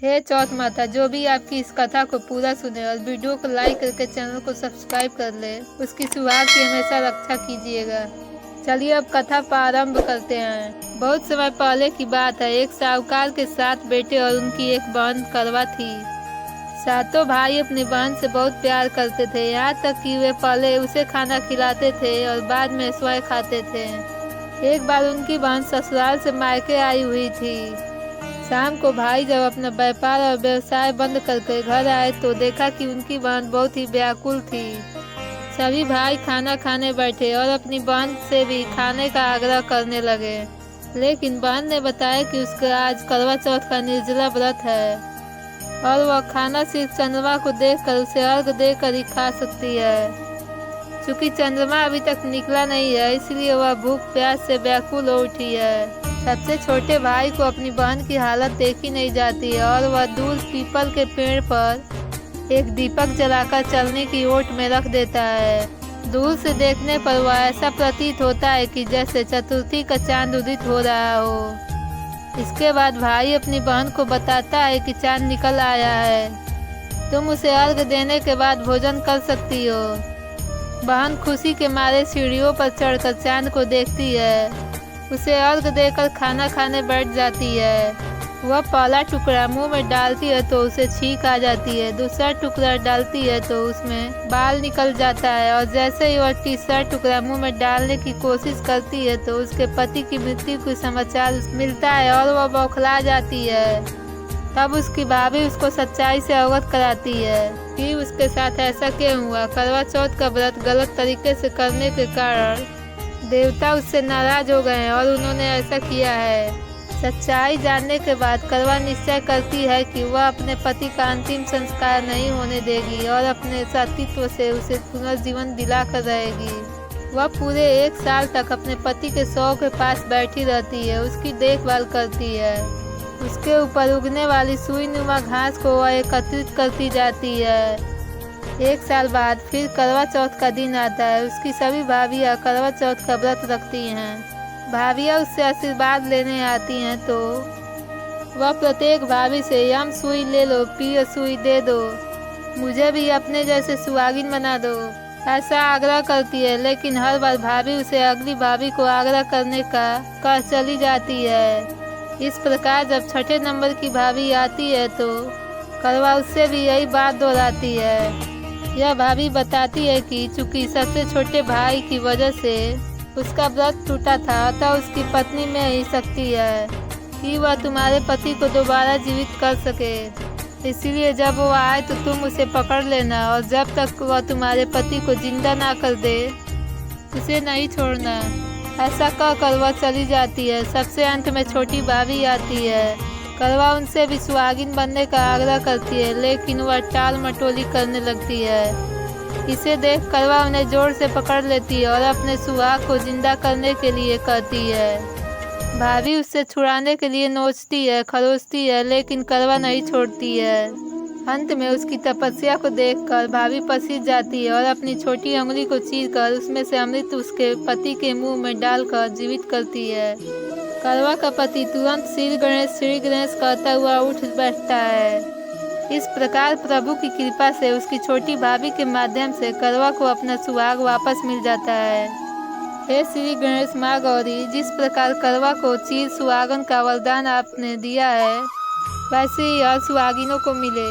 हे चौथ माता, जो भी आपकी इस कथा को पूरा सुने और वीडियो को लाइक करके चैनल को सब्सक्राइब कर ले, उसकी सुहाग की हमेशा रक्षा कीजिएगा। चलिए अब कथा प्रारंभ करते हैं। बहुत समय पहले की बात है। एक साहूकार के 7 बेटे और उनकी एक बहन करवा थी। सातों भाई अपनी बहन से बहुत प्यार करते थे, यहाँ तक कि वे पहले उसे खाना खिलाते थे और बाद में स्वयं खाते थे। एक बार उनकी बहन ससुराल से मायके आई हुई थी। शाम को भाई जब अपना व्यापार और व्यवसाय बंद करके घर आए तो देखा कि उनकी बहन बहुत ही व्याकुल थी। सभी भाई खाना खाने बैठे और अपनी बहन से भी खाने का आग्रह करने लगे, लेकिन बहन ने बताया कि उसका आज करवा चौथ का निर्जला व्रत है और वह खाना सिर्फ चंद्रमा को देखकर उसे अर्घ देकर ही खा सकती है। चूँकि चंद्रमा अभी तक निकला नहीं है, इसलिए वह भूख प्यास से व्याकुल हो उठी है। सबसे छोटे भाई को अपनी बहन की हालत देखी नहीं जाती और वह दूर पीपल के पेड़ पर एक दीपक जलाकर चलने की ओट में रख देता है। दूर से देखने पर वह ऐसा प्रतीत होता है कि जैसे चतुर्थी का चांद उदित हो रहा हो। इसके बाद भाई अपनी बहन को बताता है कि चांद निकल आया है, तुम उसे अर्घ देने के बाद भोजन कर सकती हो। बहन खुशी के मारे सीढ़ियों पर चढ़कर चांद को देखती है, उसे अर्घ देकर खाना खाने बैठ जाती है। वह पहला टुकड़ा मुंह में डालती है तो उसे छींक आ जाती है, दूसरा टुकड़ा डालती है तो उसमें बाल निकल जाता है और जैसे ही वह तीसरा टुकड़ा मुंह में डालने की कोशिश करती है तो उसके पति की मृत्यु का समाचार मिलता है और वह बौखला जाती है। तब उसकी भाभी उसको सच्चाई से अवगत कराती है कि उसके साथ ऐसा क्यों हुआ। करवा चौथ का व्रत गलत तरीके से करने के कारण देवता उससे नाराज हो गए हैं और उन्होंने ऐसा किया है। सच्चाई जानने के बाद करवा निश्चय करती है कि वह अपने पति का अंतिम संस्कार नहीं होने देगी और अपने सतीत्व से उसे पुनर्जीवन दिलाकर रहेगी। वह पूरे 1 साल तक अपने पति के शव के पास बैठी रहती है, उसकी देखभाल करती है। उसके ऊपर उगने वाली सुई नुमा घास को वह एकत्रित करती जाती है। 1 साल बाद फिर करवा चौथ का दिन आता है। उसकी सभी भाभियाँ करवा चौथ का व्रत रखती हैं। भाभियाँ उससे आशीर्वाद लेने आती हैं तो वह प्रत्येक भाभी से यम सुई ले लो, पियो सुई दे दो, मुझे भी अपने जैसे सुहागिन बना दो, ऐसा आग्रह करती है। लेकिन हर बार भाभी उसे अगली भाभी को आग्रह करने का कह चली जाती है। इस प्रकार जब 6ठे नंबर की भाभी आती है तो करवा उससे भी यही बात दोहराती है। यह भाभी बताती है कि चूंकि सबसे छोटे भाई की वजह से उसका व्रत टूटा था, अतः उसकी पत्नी में ही शक्ति है कि वह तुम्हारे पति को दोबारा जीवित कर सके। इसीलिए जब वो आए तो तुम उसे पकड़ लेना और जब तक वह तुम्हारे पति को जिंदा ना कर दे उसे नहीं छोड़ना। ऐसा कहकर वह चली जाती है। सबसे अंत में छोटी भाभी आती है। करवा उनसे भी सुहागिन बनने का आग्रह करती है, लेकिन वह टाल मटोली करने लगती है। इसे देख करवा उन्हें जोर से पकड़ लेती है और अपने सुहाग को जिंदा करने के लिए कहती है। भाभी उससे छुड़ाने के लिए नोचती है, खरोचती है, लेकिन करवा नहीं छोड़ती है। अंत में उसकी तपस्या को देखकर भाभी पसीज जाती है और अपनी छोटी उंगली को चीरकर उसमें से अमृत उसके पति के मुंह में डालकर जीवित करती है। करवा का पति तुरंत श्री गणेश कहता हुआ उठ बैठता है। इस प्रकार प्रभु की कृपा से उसकी छोटी भाभी के माध्यम से करवा को अपना सुहाग वापस मिल जाता है। हे श्री गणेश माँ गौरी, जिस प्रकार करवा को चीर सुहागन का वरदान आपने दिया है, वैसे ही और सुहागिनों को मिले।